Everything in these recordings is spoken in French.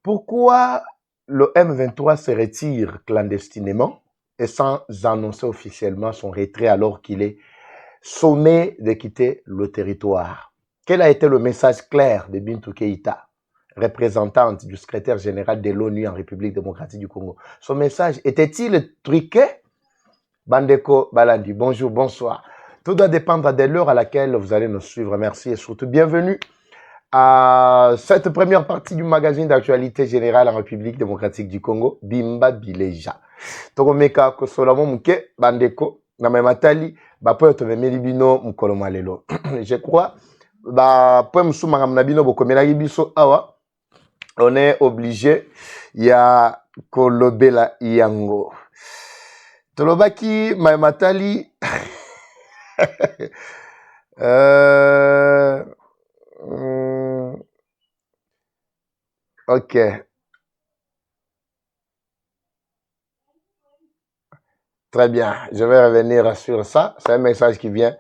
Pourquoi le M23 se retire clandestinement et sans annoncer officiellement son retrait alors qu'il est sommé de quitter le territoire? Quel a été le message clair de Bintou Keïta, représentante du secrétaire général de l'ONU en République démocratique du Congo? Son message était-il truqué? Bandeko Balandi, bonjour, bonsoir. Tout doit dépendre de l'heure à laquelle vous allez nous suivre. Merci et surtout bienvenue à cette première partie du magazine d'actualité générale en République démocratique du Congo, Bimba Bileja. Tokomeka kosolamo muke bandeko na matali ba po to memeli bino mukolo malelo. Je crois ba po musuma na bino bokomela biso awa on est obligé ya kolobela yango. Tolobaki matali ok. Très bien, je vais revenir sur ça. C'est un message qui vient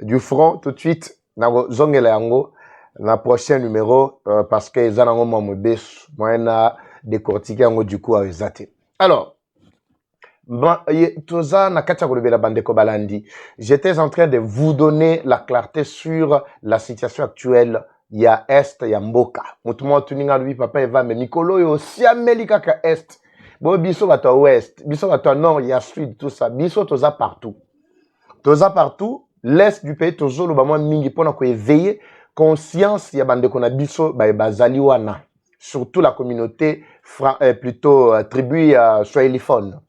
du front tout de suite. Zongela yango na prochain numéro parce que zanango mamobes moyena décortiquer yango du coup à ezate. Alors, toza na katia kolobela bandeko balandi. J'étais en train de vous donner la clarté sur la situation actuelle. Il y a Est, il y a Mboka. Mutumo tuninga lui papa eva mais Mikolo yo si Amerika ka Est. Bon, biso bato à ouest, biso bato à nord, il y a sud, tout ça. Biso toza partout. Toza partout. L'est du pays, tozo lo ba moi mingi pona ko éveiller conscience ya bande kona biso ba bazali wana. Surtout la communauté plutôt tribu swahiliphone.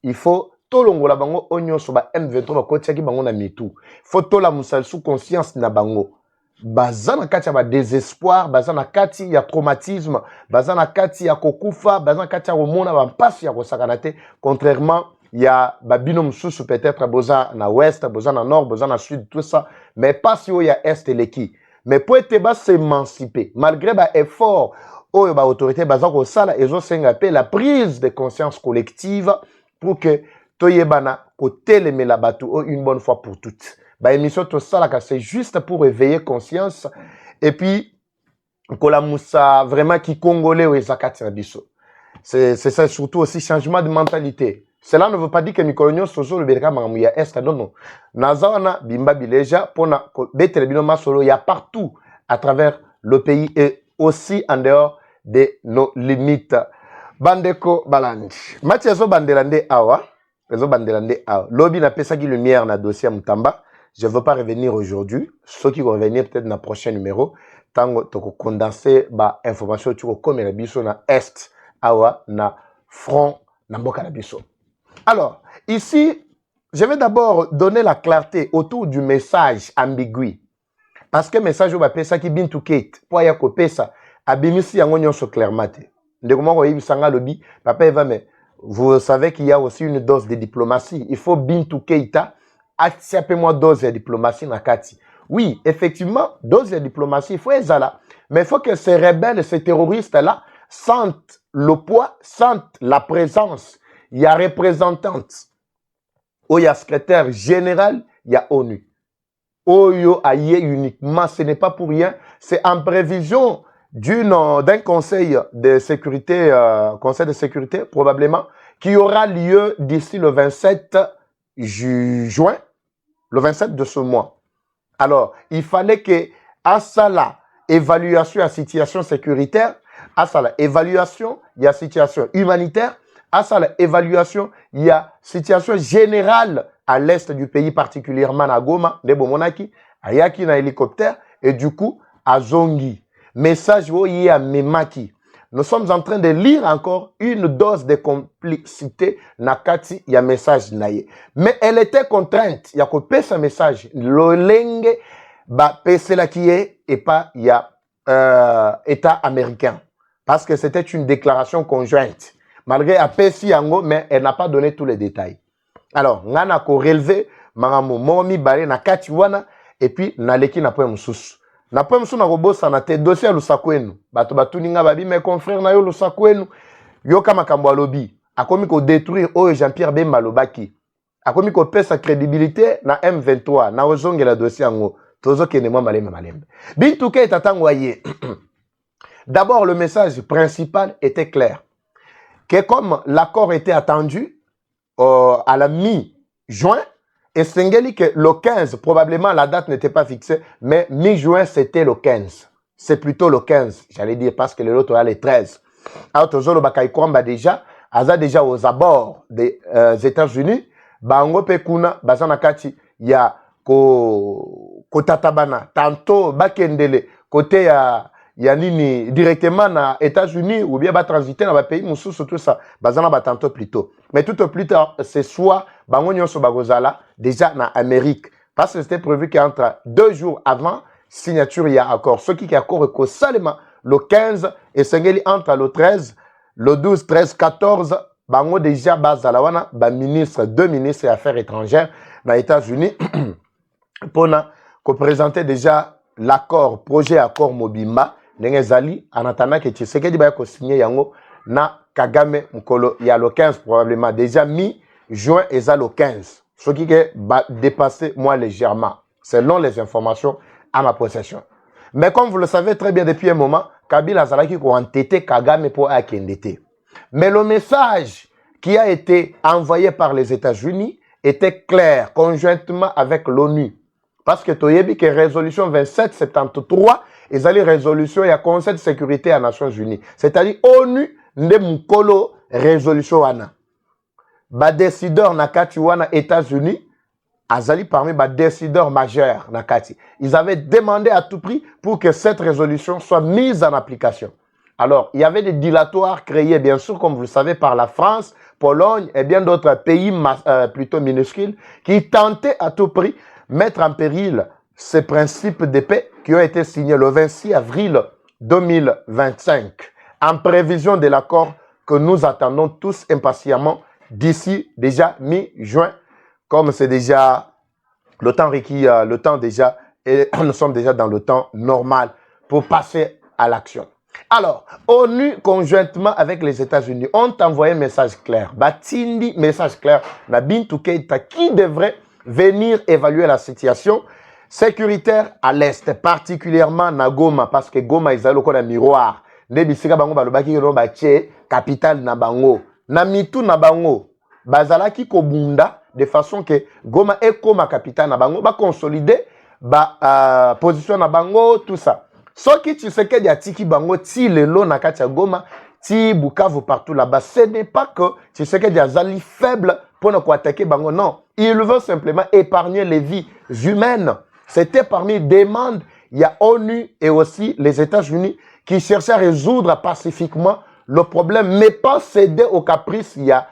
Il faut tolongo la bango onyo so ba M23 ba kotia ki bango na mitu. Faut tola musal sous conscience na bango. Bazana kati ya ba désespoir, bazana kati ya traumatisme, bazana kati ya kokufa, bazana kati ya komona ba mpasi ya kosakana te, contrairement ya babino mususu peut-être boza na ouest, boza na nord, boza na sud, tout ça, mais pas si ya est leki. Mais pour être bas s'émanciper, malgré ba effort oyo ba autorité baza ko sala ezo senga pe la prise de conscience collective pour que toyebana ko telemela batu une bonne fois pour toutes. Bah, émission tout ça là, c'est juste pour éveiller conscience et puis la moussa vraiment qui congolais ou ezakati biso. C'est ça surtout aussi changement de mentalité. Cela ne veut pas dire que Mikolonio Soso le berka mangamuya est non non. Nazawana Bimba Bileja pona betre bino masolo il y a partout à travers le pays et aussi en dehors de nos limites. Bandeko Balandi. Mathiazo Bandelande awa, Ezo Bandelande awa. Lobby na pesa qui lumière na dossier Mutamba. Je ne veux pas revenir aujourd'hui. Ceux qui vont revenir peut-être dans le prochain numéro, tant que tu condenser bah information tu comme la biso na est, awa na front na mboka na biso. Alors ici, je vais d'abord donner la clarté autour du message ambigu. Parce que message va pesa qui bintu kate pour ya ko pesa abimisi yango nyonso clairement te. Ndeko moko yibisanga lobi papa eva mais vous savez qu'il y a aussi une dose de diplomatie. Il faut bintu keita moi dose de diplomatie na kati. Oui, effectivement, dose de diplomatie, il faut être là. Mais il faut que ces rebelles, ces terroristes-là sentent le poids, sentent la présence. Il y a représentante. Il y a secrétaire général, il y a ONU. Oyo aïe uniquement, ce n'est pas pour rien. C'est en prévision d'un conseil de sécurité, probablement, qui aura lieu d'ici le 27 juin, le 27 de ce mois. Alors, il fallait que à ça là, évaluation à situation sécuritaire, à ça là, évaluation, il y a situation humanitaire, à ça là, évaluation, il y a situation générale à l'est du pays, particulièrement à Goma, Nebomonaki, à Yaki na hélicoptère, et du coup, à Zongi. Message où il y a Memaki. Nous sommes en train de lire encore une dose de complicité nakati ya message naye. Mais elle était contrainte. Il y a coupé ce message. L'olenge ba pesela qui est et pas il y a État américain. Parce que c'était une déclaration conjointe. Malgré a pesi yango, mais elle n'a pas donné tous les détails. Alors, ngana ko relevé mangamo momi bare nakati wana et puis naleki na po mususu. Na po msu na kobosa na te dossier ya lusakwenu bato batuninga babi mes confrères na yo lusakwenu yo kama kambo alobi akomi ko détruire oyo Jean-Pierre Bemba lobaki akomi ko pesa crédibilité na M23 na ozongela dossier yango tozo kene mwa malembe bintu ke tatango aye D'abord, le message principal était clair. Que comme l'accord était attendu à la mi-juin, et Sengeli que le 15, probablement la date n'était pas fixée, mais mi-juin c'était le 15. C'est plutôt le 15, j'allais dire, parce que l'autre a les 13. Alors, Tozolo Bakaikwamba déjà, Aza déjà aux abords des États-Unis, Bango Pekuna, Bazanakati, il y a Kotatabana, tantôt Bakendele, côté ya nini directement na États-Unis ou bien ba transiter dans les pays mususu tout ça bazana ba tantôt plus tôt mais tout au plus tard c'est soit bango nyonso bagozala déjà na Amérique parce que c'était prévu qu'entre 2 jours avant signature il y a accord ce qui est accord est seulement le 15 et sengeli entre le 13 le 12 13 14 bango déjà bazala wana ba ministre deux ministres des affaires étrangères na États-Unis pour présenter déjà l'accord projet accord Mobimba Nengezali, en attendant que Tshisekedi va signer yango na Kagame Mkolo, il y a le 15 probablement. Déjà mi-juin, et ça le 15. Ce qui va dépasser moi légèrement, selon les informations à ma possession. Mais comme vous le savez très bien depuis un moment, Kabila Zalaki a entêté Kagame pour Akendete. Mais le message qui a été envoyé par les États-Unis était clair, conjointement avec l'ONU. Parce que Toyebi, que résolution 2773, ils allaient résolution, il y a Conseil de sécurité à Nations Unies. C'est-à-dire, ONU, ne mukolo résolution wana. Ba décideur nakati wana États-Unis, azali parmi ba décideurs majeurs nakati. Ils avaient demandé à tout prix pour que cette résolution soit mise en application. Alors, il y avait des dilatoires créés, bien sûr, comme vous le savez, par la France, Pologne et bien d'autres pays plutôt minuscules qui tentaient à tout prix mettre en péril ces principes de paix qui ont été signés le 26 avril 2025 en prévision de l'accord que nous attendons tous impatiemment d'ici déjà mi-juin, comme c'est déjà le temps requis, le temps déjà, et nous sommes déjà dans le temps normal pour passer à l'action. Alors, ONU, conjointement avec les États-Unis, ont envoyé un message clair. Batindi, message clair, na Bintou Keïta, qui devrait venir évaluer la situation sécuritaire à l'Est, particulièrement na Goma, parce que Goma, ils ont un miroir. Nebisika bango balobaki no bache, capitale na bango. Na mitu na bango, bazalaki kobunda, de façon que Goma est comme capitale na bango, ba consolider, ba position na bango, tout ça. Ce qui tu sais qu'il y a tiki bango, ti lelo na katia Goma, ti Bukavu partout là-bas. Ce n'est pas que tu sais qu'il y a zali faible pour ne pas attaquer bango. Non, il veut simplement épargner les vies humaines. C'était parmi les demandes. Il y a ONU et aussi les États-Unis qui cherchaient à résoudre pacifiquement le problème, mais pas céder aux caprices. Il y a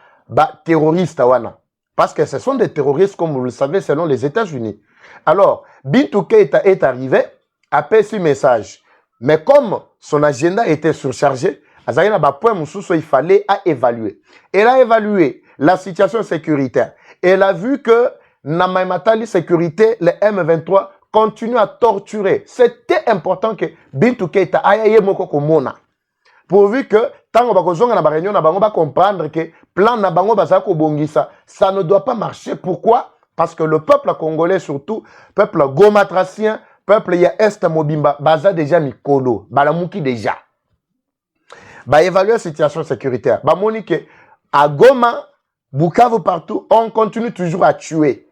terroristes wana. Parce que ce sont des terroristes, comme vous le savez, selon les États-Unis. Alors, Bintou Keïta est arrivé, a fait ce message. Mais comme son agenda était surchargé, il fallait évaluer. Elle a évalué la situation sécuritaire. Elle a vu que Namaïmatali sécurité, le M23 continue à torturer. C'était important que Bintou Keïta aille moko komona. Pourvu que tant que na réunion na bango va comprendre que plan na bango bazako bongisa, ça ne doit pas marcher. Pourquoi? Parce que le peuple congolais surtout, peuple gomatracien, peuple ya Est Mobimba, baza déjà mikolo, balamuki déjà. Ba évaluer la situation sécuritaire. Ba monique à Goma, Bukavu partout, on continue toujours à tuer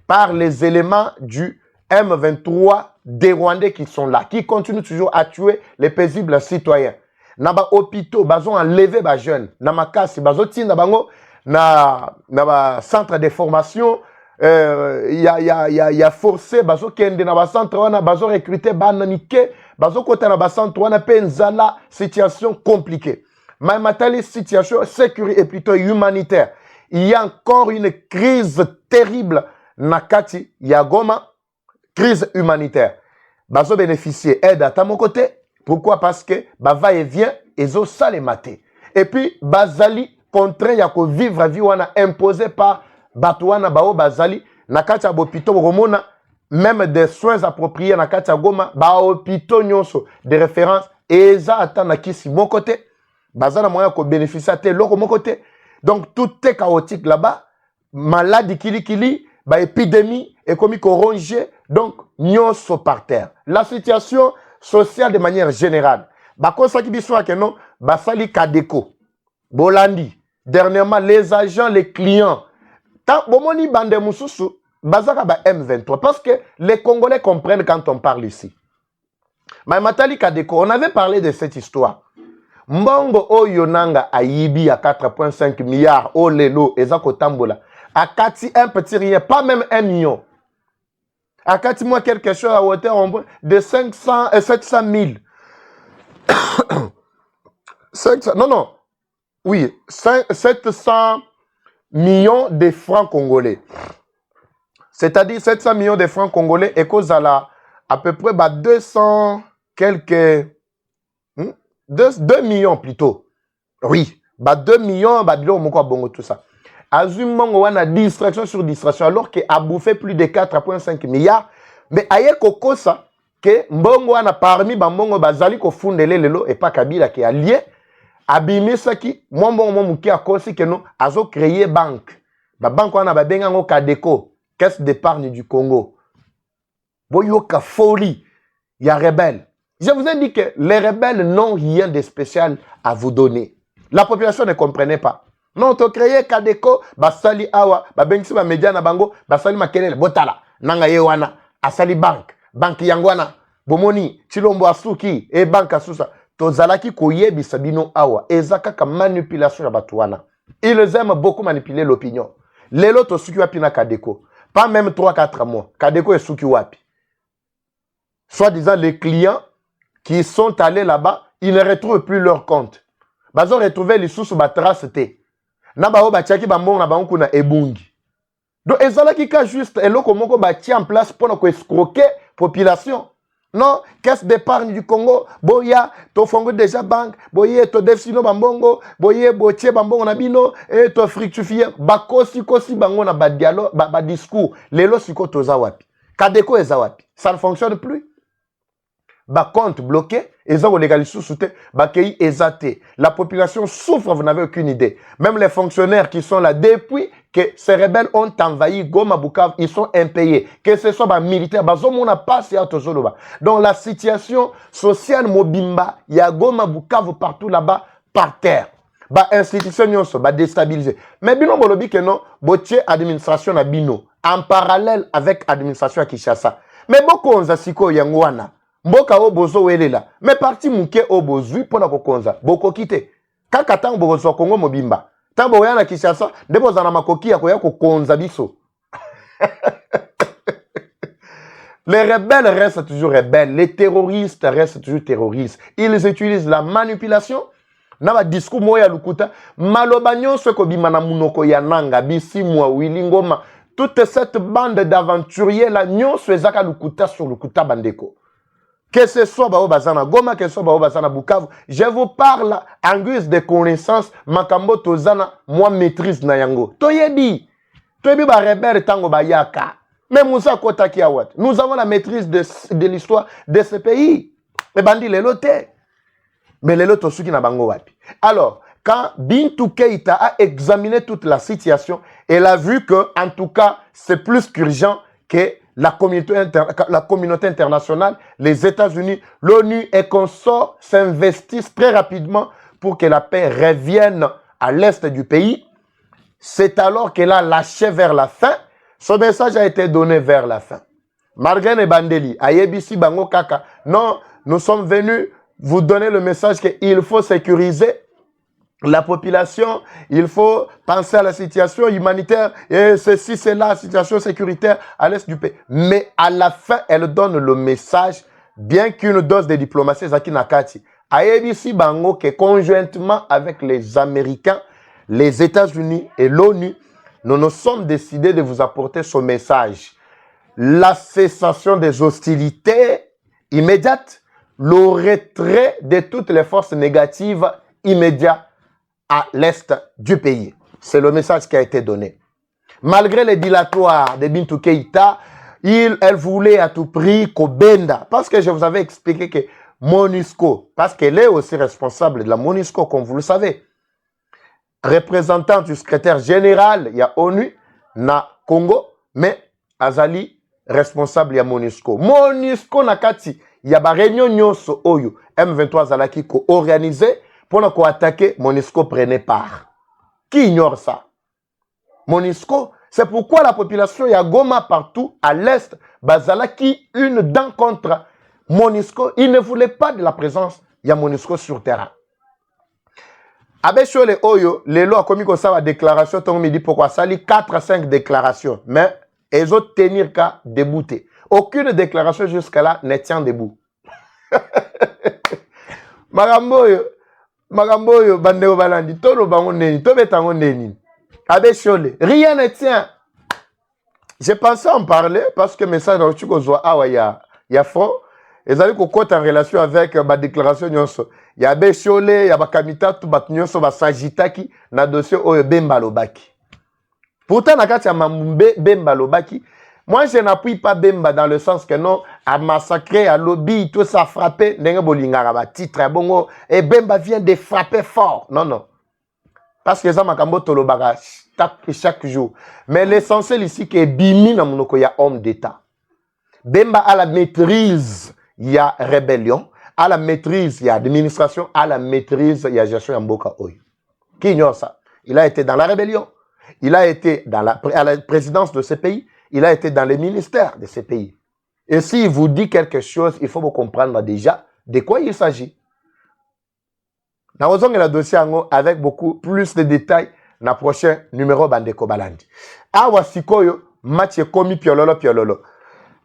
par les éléments du M23 des Rwandais qui sont là, qui continuent toujours à tuer les paisibles citoyens. Naba hôpitaux, bazon enlevé ba jeunes, na makasi, bazo tinda bango na ba centre de formation, y a forcé bazo kende na ba centre wana bazo recruter bananike, bazo kota na ba centre wana penzala situation compliquée. Mais matali situation sécurité et plutôt humanitaire. Il y a encore une crise terrible nakati ya Goma, crise humanitaire. Bazo bénéficier aide à ta mon côté. Pourquoi? Parce que va et vient et os ça les maté. Et puis bazali contraint ya ko vivre la vie wana imposée par Batouana bao bazali nakati ya bopito romona même des soins appropriés nakati ya Goma ba hôpitaux nyonso de référence et ça attend na kisi mon côté bazana moyen ko bénéficier te loko mon côté. Donc tout est chaotique là-bas, maladie kili ba épidémie économique rongé donc nyonso par terre. La situation sociale de manière générale. Bakosaki biso ke non, basali Kadeko. Bolandi. Dernièrement, les agents, les clients. Tant bomoni bande mususu, bazaka ba M23. Parce que les Congolais comprennent quand on parle ici. Mais Matali Kadeko, on avait parlé de cette histoire. Mbongo Oyonanga Ayibi à 4,5 milliards. Oh lelo, Ezako Tambola. Akati un petit rien, pas même 1 million. Akati moi quelque chose à hauteur de 500 et 700 000. 500, non. Oui, 700 millions de francs congolais. C'est-à-dire 700 millions de francs congolais et cause à peu près 200 quelques... 2 millions plutôt. Oui, 2 millions, tout ça. Azumongo a distraction sur distraction alors qu'il a bouffé plus de 4,5 milliards. Mais aye kokosa que mbongo a parmi bambongo bazali ko fundele lelo et pas Kabila qui est allié. Abimisa ki mbongo muki a kosi que non azo créer banque. Ba banque wana ba benga ngo Kadeko, caisse d'épargne du Congo. Boyoka folie, il y a rebelle. Je vous ai dit que les rebelles n'ont rien de spécial à vous donner. La population ne comprenait pas. Non, tu as créé Kadeko, basali awa, bengisi ba media na bango, basali makelele, botala, nanga yewana, asali bank yangwana, bomoni, chilombo asuki, e bank asusa, tozalaki koyebi sabino awa, ezaka ka manipulation ya batuana. Ils aiment beaucoup manipuler l'opinion. Lelo to suki wapi na Kadeko, pas même 3-4 mois, Kadeko est suki wapi. Soit disant les clients qui sont allés là-bas, ils ne retrouvent plus leur compte. Ils ont retrouvé les sous ba trace té. Na ba batiaki ba mbongo na ba kuna ebungi. Donc ezala ki ka juste eloko moko bati en place pour ko escroquer population. Non, caisse d'épargne du Congo, boya to fongo déjà banque, boye to defsino ba mbongo, boye botie ba mbongo na bino et to fructifier ba kosi bango na ba dialogue ba discours. Lelo siko toza wapi. Kadeko eza wapi. Ça ne fonctionne plus. Ba compte bloqué, ils ont légalisé sous-souté, ba kei ezate. La population souffre, vous n'avez aucune idée. Même les fonctionnaires qui sont là depuis que ces rebelles ont envahi Goma Bukavu, ils sont impayés. Que ce soit ba militaires, ba zomona passe à Tozoloba. Donc la situation sociale mobimba, il y a Goma Bukavu partout là-bas, par terre. Ba institution nyonso, ba déstabilisé. Mais bino bolobi que non, botie administration na bino, en parallèle avec administration à Kinshasa. Mais beaucoup on siko yangwana. Mboka obozo welela. Mais parti muke obozu pona kokonza. Boko kite. Kaka tango bozo Kongo mobimba. Tango boya na Kinshasa, ndebo zana makoki ya koya kokonza biso. Les rebelles restent toujours rebelles. Les terroristes restent toujours terroristes. Ils utilisent la manipulation. Naba discours moya lukuta. Malobanyo se kobima na munoko ya nanga. Bisi mwa wilingoma. Toute cette bande d'aventuriers là, nyon se zaka lukuta sur lukuta bandeko. Que ce soit Bao Bazana Goma, que ce soit Bao Bazana Bukavu, je vous parle en guise de connaissance, Makambo Tozana, moi maîtrise Nayango. Toyebi, Toyebi ba rebelle tango bayaka. Mais Moussa Kota Kiawat, nous avons la maîtrise de l'histoire de ce pays. Mais bandi les lotés. Mais les lotos qui n'a bango wapi. Alors, quand Bintou Keïta a examiné toute la situation, elle a vu que, en tout cas, c'est plus qu'urgent que la communauté internationale, les États-Unis, l'ONU et consorts s'investissent très rapidement pour que la paix revienne à l'est du pays. C'est alors qu'elle a lâché vers la fin. Son message a été donné vers la fin. Margane Bandeli, Ayebisi Bango Kaka, non, nous sommes venus vous donner le message qu'il faut sécuriser la population, il faut penser à la situation humanitaire, et ceci, c'est la situation sécuritaire à l'est du pays. Mais à la fin, elle donne le message, bien qu'une dose de diplomatie, Zaki Nakati, Ayebisi Bango, que conjointement avec les Américains, les États-Unis et l'ONU, nous nous sommes décidés de vous apporter ce message. La cessation des hostilités immédiates, le retrait de toutes les forces négatives immédiates à l'est du pays. C'est le message qui a été donné. Malgré les dilatoires de Bintou Keïta, elle voulait à tout prix Kobenda. Parce que je vous avais expliqué que MONUSCO, parce qu'elle est aussi responsable de la MONUSCO, comme vous le savez, représentant du secrétaire général, il y a ONU, na Congo, mais Azali, responsable de MONUSCO. MONUSCO Nakati, il y a ba réunion nyonso oyo M23 zalaki ko organiser pour ko attaquer MONUSCO prenait part. Qui ignore ça? MONUSCO, c'est pourquoi la population y a Goma partout à l'est, bazalaki une dent contre MONUSCO. Il ne voulait pas de la présence y a MONUSCO sur terrain. Abe Chole Oyo, les lois comme ça la déclaration, ton midi pourquoi ça lit 4 à 5 déclarations, mais ils ont tenir qu'à débouter. Aucune déclaration jusqu'à là ne tient debout. Magamboyo, bandeo balandi, tolo bango neni, tobetango neni. Abe Chole, rien ne tient. J'ai pensé en parler parce que message dans le Chukozwa, ah y a fond. Ils allaient qu'on compte en relation avec ma déclaration nyonso. Il y a Béchole, il y a Bakamita, tout bat nyonso ba Sagitaki na dossier oyo Bemba Lobaki. Pourtant na kati ya Mamumbe Bemba Lobaki, moi je n'appuie pas Bemba dans le sens que non à massacrer, à lobby, tout ça frapper, ndenge bolingara ba titre bongo et Bemba vient de frapper fort. Non non. Parce que ça makambo tolobaka chaque jour. Mais l'essentiel ici que bimi na monoko ya homme d'état. Bemba a la maîtrise. Il y a rébellion, à la maîtrise, il y a administration, à la maîtrise, il y a gestion Mboka Oyo. Qui ignore ça? Il a été dans la rébellion, il a été à la présidence de ce pays, il a été dans les ministères de ce pays. Et s'il vous dit quelque chose, il faut vous comprendre déjà de quoi il s'agit. Nous avons le dossier avec beaucoup plus de détails dans le prochain numéro Bandeko Balandi. Awa sikoyo, match komi piololo.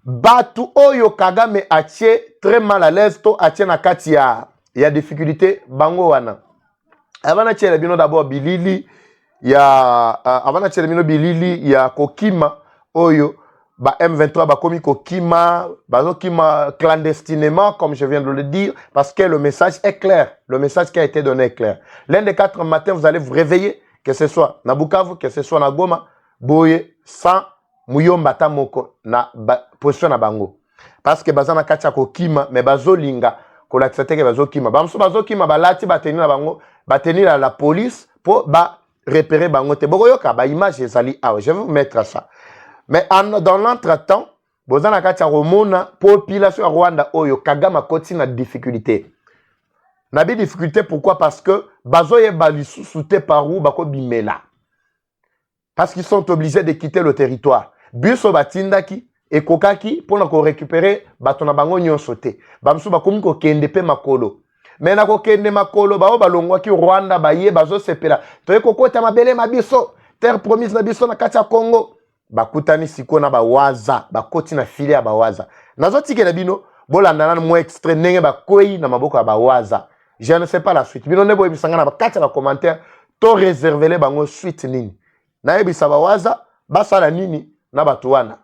Batu oyo Kagame atie très mal à l'aise to atie na kati ya difficulté bango wana. Avant atie bino d'abord bilili ya Kokima oyo ba M23 ba komi Kokima bazokima clandestinement comme je viens de le dire parce que le message est clair, le message qui a été donné est clair. L'un des 4 matins vous allez vous réveiller que ce soit na Bukavu, que ce soit na Goma, boye sans Muyomba tamoko na position na bango parce que bazana katia kokima mais bazolinga ko la tsate ke bazokima bamso bazokima balati bateni na bango bateni la police pour ba repérer bango te bokoyoka ba image ezali ah je vais vous mettre ça mais dans l'entretemps bozana katia romona population ya Rwanda oyo Kagame koti na difficulté pourquoi parce que bazoye balisu souté par où bako bimela parce qu'ils sont obligés de quitter le territoire. Biso batindaki et kokaki pour récupérer batona bango nyonso te. Bamsu bakomi ko kende pe makolo. Mais na ko kende makolo bao balongwa ki Rwanda baye bazo sepela. Toye kokota mabele mabiso. Terre promise na biso na kati ya Congo. Bakutani siko na bawaza, bakoti na file ya bawaza. Nazo tikela bino bolanda na mo extrait ndenge bakoyi na maboko ya bawaza. Je ne sais pas la suite. Bino nebo ebisanga na bakati na commentaire to réserver les bango suite nini. Na ebisa bawaza basala nini na batu wana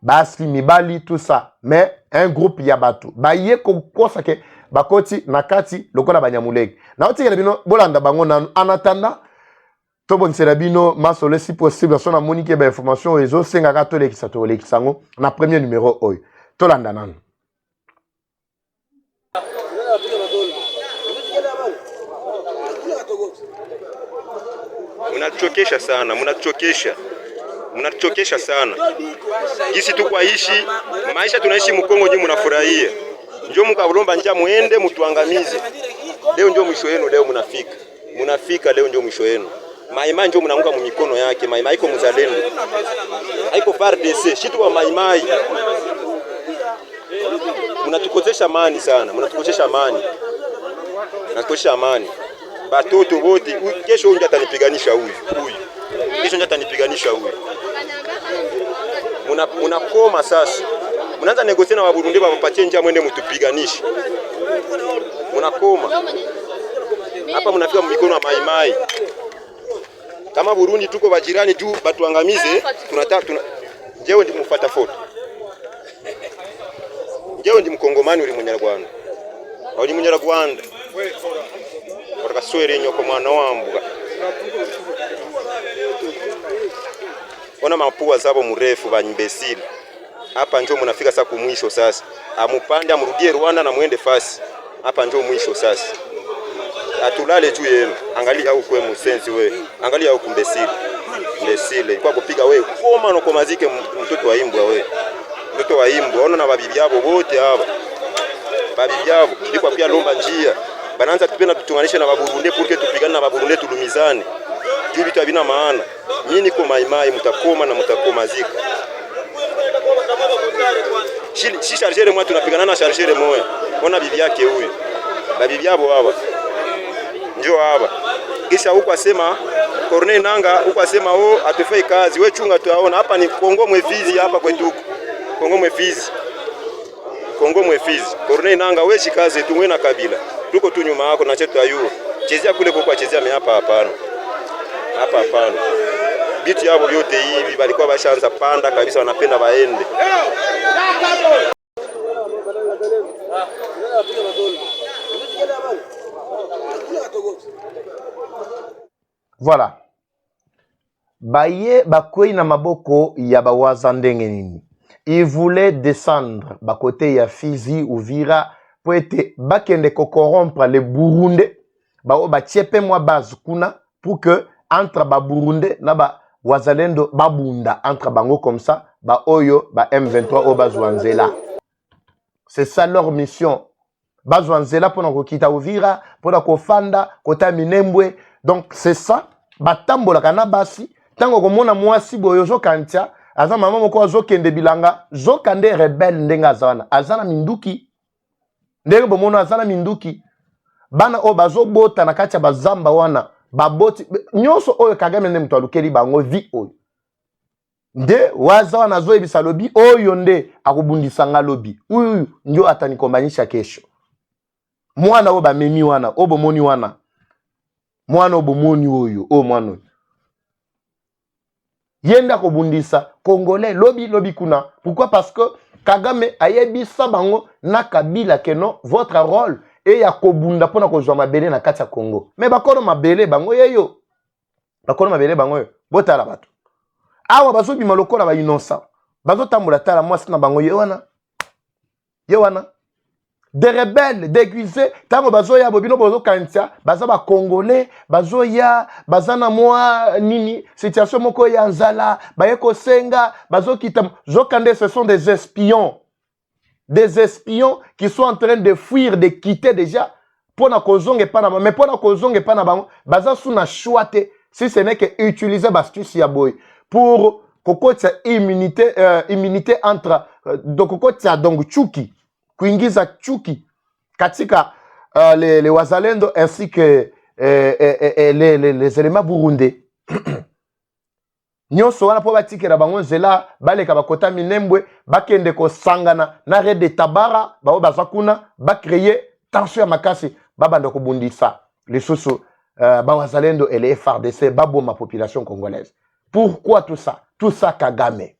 basi mibali tout ça mais un groupe ya batu baye kokosa ke bakoti nakati lokola banyamulege na otikela bino bolanda bango nanu en attendant to bonsela bino masolo si possible sona monike ba information ezo senga ka to lekisa to lekisango na premier numéro oyo to landa nanu Mnatuchokesha sana. Gisi tu kwaishi maisha tunaishi Mkongo nyi mnafurahia. Njoo mkaulomba njia muende mtuangamize. Leo ndio mwisho wenu, leo mnafika. Mnafika leo ndio mwisho wenu. Maimai ndio mnaunga mikono yake, Maimai iko mzalendo. Haiko FARDC, shitu wa Maimai. Mnatukosesha amani sana, mnatukosesha amani. Mnatukosesha amani. Batoto wote kesho unja atanipiganisha huyu. Kesho unja atanipiganisha huyu. Munakoma sasa. Mnaanza negosia na Waburundi wapatie njia mwende mtupiganishe. Munakoma. Hapa mnafika mikono ya Maimai. Kama Burundi tuko bajirani juu batuangamize, tunataka jewe ndi mfuata foto. Jewe ndi mkongomani uli munyarwanda. Uli munyarwanda. Wakaswere nyoko mwana wambuga. Ona mapua zabo mrefu ba imbecile. Hapa njoo mnafika sasa kumwisho sasa. Amupande amrudie Rwanda na muende fasi. Hapa njoo mwisho sasa. Atulale juu yenu. Angalia huko kwa msenzi wewe. Angalia huko imbecile. Imbecile. Kwa kupiga wewe koma no komazike mtoto wa imbwa wewe. Mtoto wa imbwa. Ona na babibi yabo wote hapa. babi byabo biko pia lomba njia bananza tupenda tutunganishe na baburunde pour que tupigane na baburunde tulumizane juu vitu havina maana. Mimi niko maimai, mtakoma na mtakomazika. Si chargeur moi tunapigana na chargeur moya. Ona bibi yake huyu. Na bibi yabo baba. Njoo hapa. Kisha huko asema Corneille Nanga huko asema atufai kazi. Wewe chunga tuaona hapa ni Kongo Mwefizi hapa kwetu huko. Kongo Mwefizi. Kongo Mwefizi. Corneille Nanga wewe shikaze tu na Kabila. Tuko tu nyuma yako na chetu ayuo. Chezea kule kwa chezea hapa hapana. Hapa hapana. Bitu yao yote hivi walikuwa bashaanza panda kabisa, wanapenda waende. Voilà. Baye bakwei na maboko ya bawaza ndenge nini. Il voulait descendre bakote ya Fizi Uvira pour être bakende ko corrompre les Burundais. Ba tiepe moi base kuna pour que entre ba Burundais na ba wazalendo babunda entre bango comme ça ba oyo ba M23 o bazwanzela. C'est ça leur mission. Bazwanzela pour na kokita Uvira, pour na kofanda kota Minembwe. Donc c'est ça. Batambola kana basi tango komona mwasi boyo zo kantia aza mama moko zo kende bilanga zo kande rebelle ndenga azana minduki ndenge bomono azana minduki bana o bazo bota na katia bazamba wana baboti nyonso oyo Kagame nde mtu alukeli bango vi oyo nde waza wana zo ebisa lobi oyo nde akubundisa nga lobi uyu ndio atanikombanyisha kesho mwana o bamemi wana o bomoni wana mwana o bomoni oyo o mwana yenda kobundisa Congolais lobi kuna. Pourquoi? Parce que Kagame ayebisa bango na Kabila que non votre rôle est ya kobunda pona kozwa mabele na kati ya Congo. Mais bakono mabele bango yeyo. Bakono mabele bango yo. Botala bato. Awa bazo bima lokola ba innocent. Bazo tambola tala mwasi na bango yewana. Yewana. Des rebelles déguisés tango bazo ya bobino bozo kantia baza ba Congolais bazo ya bazana moi nini situation moko ya nzala bayeko senga bazo kita zokande. Ce sont des espions qui sont en train de fuir, de quitter déjà pour na kozonge pa na mais pour na kozonge pa na bango baza suna choite si ce n'est que utiliser bastuce ya boy pour kokotsa immunité entre donc kokotsa donc chuki kuingiza chuki katika les wazalendo ainsi que les éléments burundais. Nyonso wana po batikela bango nzela baleka bakota Minembwe bakende ko sangana na rede tabara bao bazakuna ba créer tension ya makasi babanda ko bundisa lisusu ba wazalendo et les FARDC baboma population congolaise. Pourquoi tout ça? Tout ça Kagame.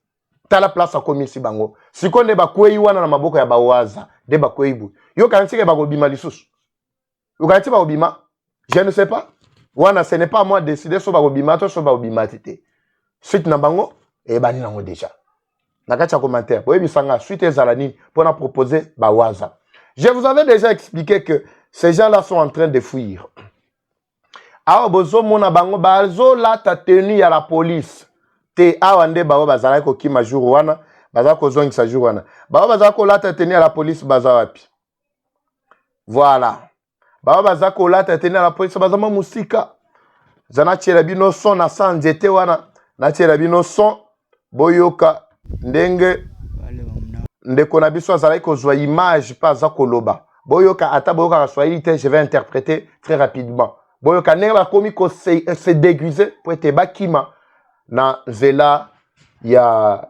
Tala place akomisi bango. Sikonde bakwei wana na maboko ya bawaza de bakweibu. Yo kantsike bakobima lisusu. Yo kantsike bakobima? Je ne sais pas. Wana ce n'est pas à moi de décider so bakobima to so bakobima tete. Suite na bango e bani nango déjà. Na kati ya commentaire. Boyebi sanga suite ezalani pour na proposer bawaza. Je vous avais déjà expliqué que ces gens-là sont en train de fuir. Awa bozo mona bango bazo la ta tenue ya la police. Te awande bawo bazala ko kima jour wana baza ko zongisa jour wana bawo baza ko lata tenir à la police baza wapi. Voilà bawo baza ko lata tenir à la police baza ma musika zana tshela bino son na sanjete wana na tshela bino son boyoka ndenge ndeko na biso azala ko zwa image pa za koloba boyoka ata boyoka ka Swahili te. Je vais interpréter très rapidement. Boyoka ndenge ba komi ko se déguiser pour être bakima na zela ya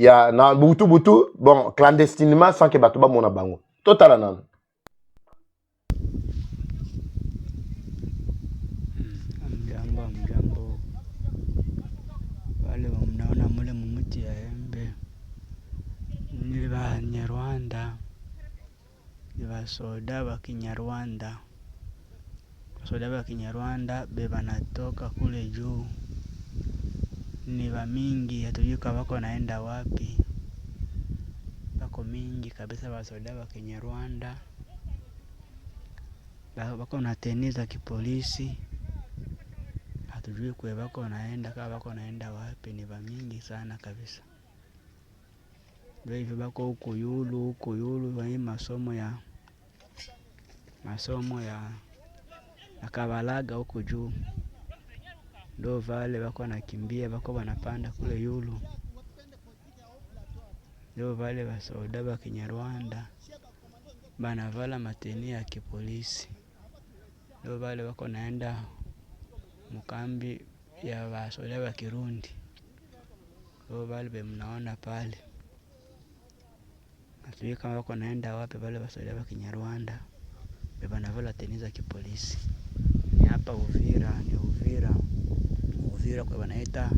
na butu bon clandestinement sans que bato ba mona bango totala nana mjambo wale mnaona mule mumuti ya embe ni ba Nyarwanda ni ba soda ba Kinyarwanda beba natoka kule juu ni ba mingi hatujui wako naenda wapi. Bako mingi kabisa basoda wa Kinyarwanda. Bako na teniza kipolisi. Hatujui kwe bako naenda kama bako naenda wapi, ni ba mingi sana kabisa. Ndio hivyo bako huko yulu wa hii masomo ya masomo ya Kabalaga huko juu, ndo vale wako nakimbia, wako wanapanda kule yulu, ndo vale wasoda wa Kinyarwanda banavala mateni ya kipolisi, ndo vale wako naenda mkambi ya wasoda wa Kirundi, ndo vale mnaona pale. Hatujui kama wako naenda wapi wale wasoda wa Kinyarwanda banavala teni za kipolisi. Ni hapa Uvira, ni Uvira kwa wanaita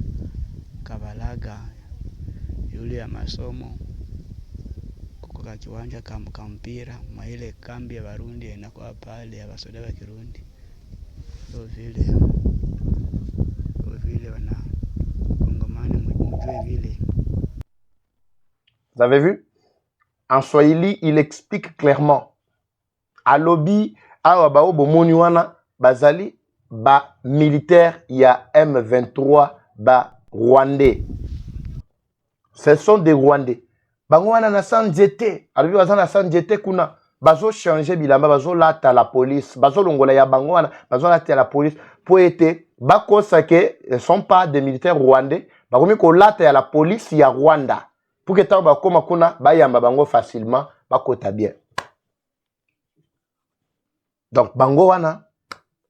Kabalaga yule ya masomo kuko kwa kiwanja kampira maile kambi ya Warundi inakuwa pale ya wasoda wa Kirundi. Vile wana Kongomani mjue vile. Vous avez vu? En Swahili, il explique clairement. Alobi awa bao bomoni wana bazali ba militaire ya M23 ba Rwandais. Ce sont des Rwandais. Bango wana na sanjete. Alobi bazana na sanjete kuna bazo changer bilamba bazo lata la police. Bazo longola ya bango wana bazo lata la police pour être bakosa ke ne sont pas des militaires rwandais. Bakomi ko lata ya la police ya Rwanda. Pour que ta bakoma kuna bayamba bango facilement bakota bien. Donc, bango wana,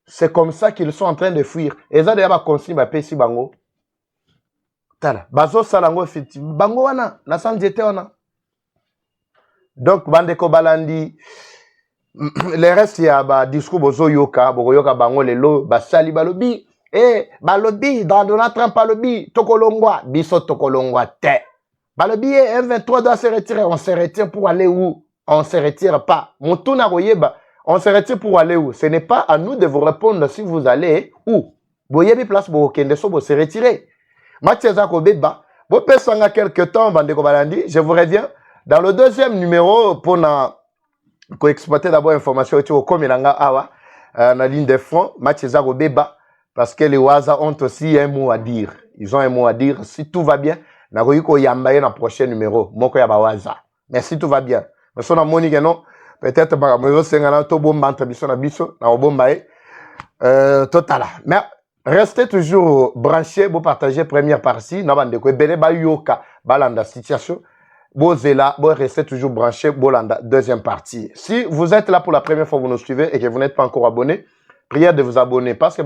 c'est comme ça qu'ils sont en train de fuir. Et ça, d'ailleurs, consigne ba pesi bango. Tala, bazo salango effectivement. Bango wana, na sanjete wana. Donc, bandeko balandi, le reste ya ba discours bozo yoka, boko yoka bango lelo, basali balobi, balobi, dans Donald Trump balobi, tokolongwa, biso tokolongwa te. Balobi, M23 doit se retirer. On se retire pour aller où? On se retire pas. Mutuna royeba. On se retire pour aller où? Ce n'est pas à nous de vous répondre si vous allez où. Boyebi place bo kende so bo se retirer. Mathieza Kobeba, bo pesanga quelque temps bandeko balandi, je vous reviens dans le deuxième numéro pour na ko exploiter d'abord information et au komelanga awa na ligne de front Mathieza Kobeba parce que les Waza ont aussi un mot à dire. Ils ont un mot à dire si tout va bien. Na ko yamba na prochain numéro moko ya Waza. Mais si tout va bien. Mais son amoni que non. Peut-être mais restez toujours branchés pour partager première partie. Situation. Restez toujours branchés pour la deuxième partie. Si vous êtes là pour la première fois, vous nous suivez et que vous n'êtes pas encore abonné, prière de vous abonner parce que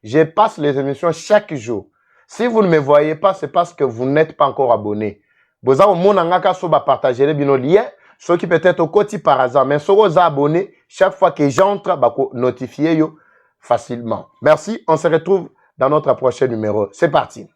je passe les émissions chaque jour. Si vous ne me voyez pas, c'est parce que vous n'êtes pas encore abonné. Vous avez partagé les liens, ceux qui peut-être au quotidien par hasard, mais ceux qui sont abonnés, chaque fois que j'entre, notifier facilement. Merci, on se retrouve dans notre prochain numéro. C'est parti.